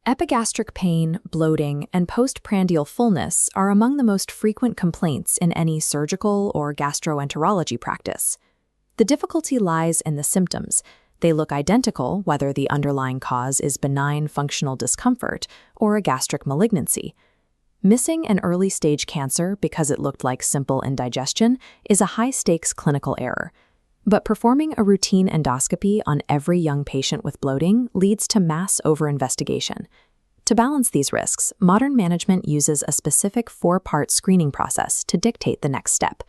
Epigastric pain, bloating, and postprandial fullness are among the most frequent complaints in any surgical or gastroenterology practice. The difficulty lies in the symptoms. They look identical whether the underlying cause is benign functional discomfort or a gastric malignancy. Missing an early-stage cancer because it looked like simple indigestion is a high-stakes clinical error. But performing a routine endoscopy on every young patient with bloating leads to mass over-investigation. To balance these risks, modern management uses a specific 4-part screening process to dictate the next step.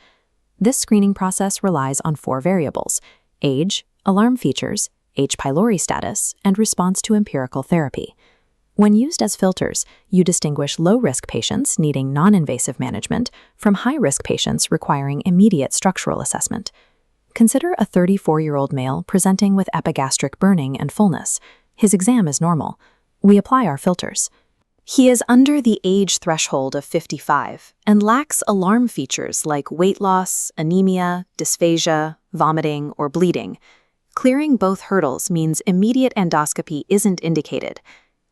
This screening process relies on 4 variables: age, alarm features, H. pylori status, and response to empirical therapy. When used as filters, you distinguish low-risk patients needing non-invasive management from high-risk patients requiring immediate structural assessment. Consider a 34-year-old male presenting with epigastric burning and fullness. His exam is normal. We apply our filters. He is under the age threshold of 55 and lacks alarm features like weight loss, anemia, dysphagia, vomiting, or bleeding. Clearing both hurdles means immediate endoscopy isn't indicated.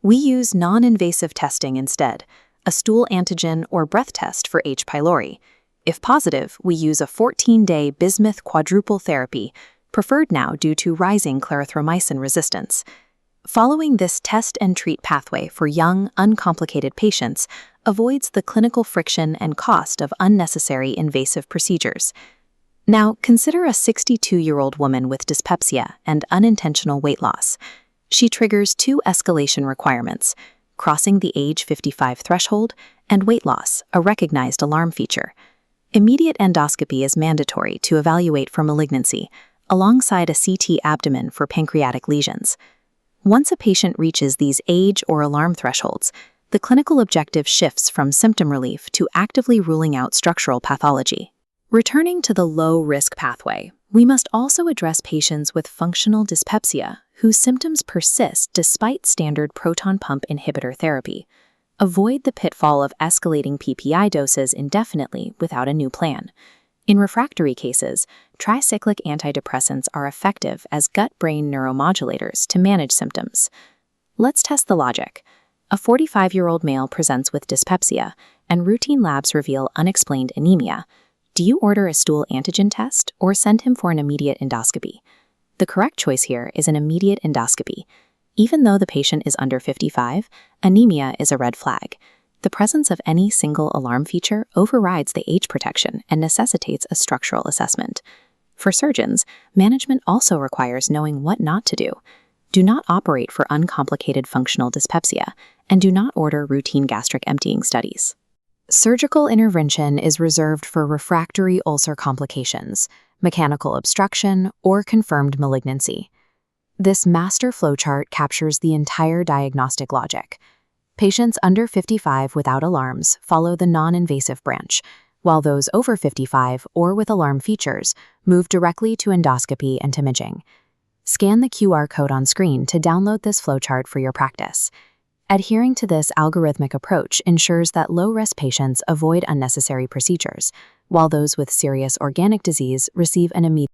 We use non-invasive testing instead, a stool antigen or breath test for H. pylori. If positive, we use a 14-day bismuth quadruple therapy, preferred now due to rising clarithromycin resistance. Following this test and treat pathway for young, uncomplicated patients avoids the clinical friction and cost of unnecessary invasive procedures. Now, consider a 62-year-old woman with dyspepsia and unintentional weight loss. She triggers 2 escalation requirements: crossing the age 55 threshold and weight loss, a recognized alarm feature. Immediate endoscopy is mandatory to evaluate for malignancy, alongside a CT abdomen for pancreatic lesions. Once a patient reaches these age or alarm thresholds, the clinical objective shifts from symptom relief to actively ruling out structural pathology. Returning to the low-risk pathway, we must also address patients with functional dyspepsia whose symptoms persist despite standard proton pump inhibitor therapy. Avoid the pitfall of escalating PPI doses indefinitely without a new plan. In refractory cases, tricyclic antidepressants are effective as gut-brain neuromodulators to manage symptoms. Let's test the logic. A 45-year-old male presents with dyspepsia, and routine labs reveal unexplained anemia. Do you order a stool antigen test or send him for an immediate endoscopy? The correct choice here is an immediate endoscopy. Even though the patient is under 55, anemia is a red flag. The presence of any single alarm feature overrides the age protection and necessitates a structural assessment. For surgeons, management also requires knowing what not to do. Do not operate for uncomplicated functional dyspepsia, and do not order routine gastric emptying studies. Surgical intervention is reserved for refractory ulcer complications, mechanical obstruction, or confirmed malignancy. This master flowchart captures the entire diagnostic logic. Patients under 55 without alarms follow the non-invasive branch, while those over 55 or with alarm features move directly to endoscopy and imaging. Scan the QR code on screen to download this flowchart for your practice. Adhering to this algorithmic approach ensures that low-risk patients avoid unnecessary procedures, while those with serious organic disease receive an immediate